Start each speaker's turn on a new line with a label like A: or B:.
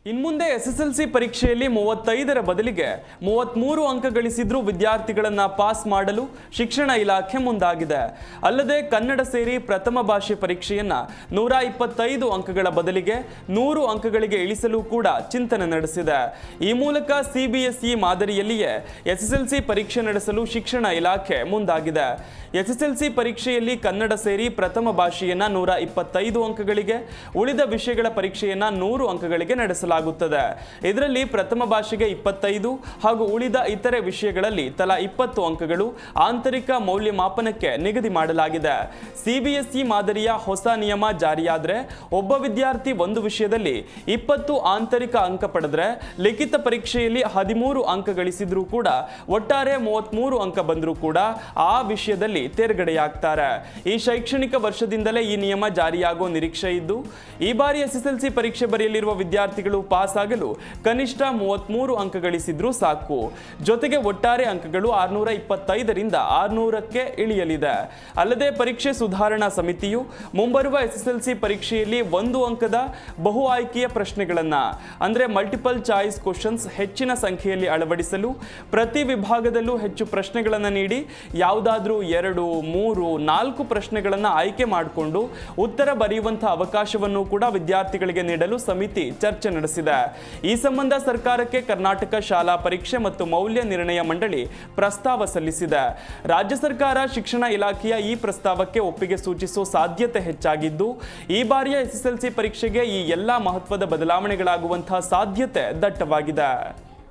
A: ಇನ್ಮುಂದೆ ಎಸ್ಎಸ್ಎಲ್ಸಿ ಪರೀಕ್ಷೆಯಲ್ಲಿ 35ರ ಬದಲಿಗೆ 33 ಅಂಕ ಗಳಿಸಿದ್ರೂ ವಿದ್ಯಾರ್ಥಿಗಳನ್ನ ಪಾಸ್ ಮಾಡಲು ಶಿಕ್ಷಣ ಇಲಾಖೆ ಮುಂದಾಗಿದೆ. ಅಲ್ಲದೆ ಕನ್ನಡ ಸೇರಿ ಪ್ರಥಮ ಭಾಷೆ ಪರೀಕ್ಷೆಯನ್ನ 125 ಅಂಕಗಳ ಬದಲಿಗೆ 100 ಅಂಕಗಳಿಗೆ ಇಳಿಸಲು ಕೂಡ ಚಿಂತನೆ ನಡೆಸಿದೆ. ಈ ಮೂಲಕ ಸಿಬಿಎಸ್ಇ ಮಾದರಿಯಲ್ಲಿಯೇ ಎಸ್ಎಸ್ಎಲ್ಸಿ ಪರೀಕ್ಷೆ ನಡೆಸಲು ಶಿಕ್ಷಣ ಇಲಾಖೆ ಮುಂದಾಗಿದೆ. ಎಸ್ಎಸ್ಎಲ್ಸಿ ಪರೀಕ್ಷೆಯಲ್ಲಿ ಕನ್ನಡ ಸೇರಿ ಪ್ರಥಮ ಭಾಷೆಯನ್ನ 125 ಅಂಕಗಳಿಗೆ, ಉಳಿದ ವಿಷಯಗಳ ಪರೀಕ್ಷೆಯನ್ನ 100 ಅಂಕಗಳಿಗೆ ನಡೆಸಲಾಗುತ್ತದೆ. ಇದರಲ್ಲಿ ಪ್ರಥಮ ಭಾಷೆಗೆ 25 ಹಾಗೂ ಉಳಿದ ಇತರೆ ವಿಷಯಗಳಲ್ಲಿ ತಲಾ 20 ಅಂಕಗಳು ಆಂತರಿಕ ಮೌಲ್ಯಮಾಪನಕ್ಕೆ ನಿಗದಿ ಮಾಡಲಾಗಿದೆ. ಸಿಬಿಎಸ್ಇ ಮಾದರಿಯ ಹೊಸ ನಿಯಮ ಜಾರಿಯಾದರೆ ಒಬ್ಬ ವಿದ್ಯಾರ್ಥಿ ಒಂದು ವಿಷಯದಲ್ಲಿ 20 ಆಂತರಿಕ ಅಂಕ ಪಡೆದರೆ ಲಿಖಿತ ಪರೀಕ್ಷೆಯಲ್ಲಿ 13 ಅಂಕ ಗಳಿಸಿದ್ರೂ ಕೂಡ ಒಟ್ಟಾರೆ 33 ಅಂಕ ಬಂದರೂ ಕೂಡ ಆ ವಿಷಯದಲ್ಲಿ ತೇರ್ಗಡೆಯಾಗ್ತಾರೆ. ಈ ಶೈಕ್ಷಣಿಕ ವರ್ಷದಿಂದಲೇ ಈ ನಿಯಮ ಜಾರಿಯಾಗುವ ನಿರೀಕ್ಷೆ ಇದ್ದು, ಈ ಬಾರಿ ಎಸ್ಎಸ್ಎಲ್ಸಿ ಪರೀಕ್ಷೆ ಬರೆಯಲಿರುವ ವಿದ್ಯಾರ್ಥಿಗಳು ಪಾಸ್ ಆಗಲು ಕನಿಷ್ಠ 33 ಅಂಕ ಗಳಿಸಿದ್ರೂ ಸಾಕು. ಜೊತೆಗೆ ಒಟ್ಟಾರೆ ಅಂಕಗಳು 625ರಿಂದ 600ಕ್ಕೆ ಇಳಿಯಲಿದೆ. ಅಲ್ಲದೆ ಪರೀಕ್ಷೆ ಸುಧಾರಣಾ ಸಮಿತಿಯು ಮುಂಬರುವ ಎಸ್ಎಸ್ಎಲ್ಸಿ ಪರೀಕ್ಷೆಯಲ್ಲಿ 1 ಅಂಕದ ಬಹು ಆಯ್ಕೆಯ ಪ್ರಶ್ನೆಗಳನ್ನ ಅಂದ್ರೆ ಮಲ್ಟಿಪಲ್ ಚಾಯ್ಸ್ ಕ್ವಶನ್ಸ್ ಹೆಚ್ಚಿನ ಸಂಖ್ಯೆಯಲ್ಲಿ ಅಳವಡಿಸಲು ಪ್ರತಿ ವಿಭಾಗದಲ್ಲೂ ಹೆಚ್ಚು ಪ್ರಶ್ನೆಗಳನ್ನು ನೀಡಿ ಯಾವುದಾದ್ರೂ 2, 3, 4 ಪ್ರಶ್ನೆಗಳನ್ನು ಆಯ್ಕೆ ಮಾಡಿಕೊಂಡು ಉತ್ತರ ಬರೆಯುವಂತಹ ಅವಕಾಶವನ್ನು ಕೂಡ ವಿದ್ಯಾರ್ಥಿಗಳಿಗೆ ನೀಡಲು ಸಮಿತಿ ಚರ್ಚೆ ನಡೆಸಿದೆ. ಈ ಸಂಬಂಧ ಸರ್ಕಾರಕ್ಕೆ ಕರ್ನಾಟಕ ಶಾಲಾ ಪರೀಕ್ಷೆ ಮತ್ತು ಮೌಲ್ಯ ನಿರ್ಣಯ ಮಂಡಳಿ ಪ್ರಸ್ತಾವ ಸಲ್ಲಿಸಿದೆ. ರಾಜ್ಯ ಸರ್ಕಾರ ಶಿಕ್ಷಣ ಇಲಾಖೆಯ ಈ ಪ್ರಸ್ತಾವಕ್ಕೆ ಒಪ್ಪಿಗೆ ಸೂಚಿಸುವ ಸಾಧ್ಯತೆ ಹೆಚ್ಚಾಗಿದ್ದು, ಈ ಬಾರಿಯ ಎಸ್ಎಸ್ಎಲ್ಸಿ ಪರೀಕ್ಷೆಗೆ ಈ ಎಲ್ಲಾ ಮಹತ್ವದ ಬದಲಾವಣೆಗಳಾಗುವಂತಹ ಸಾಧ್ಯತೆ ದಟ್ಟವಾಗಿದೆ.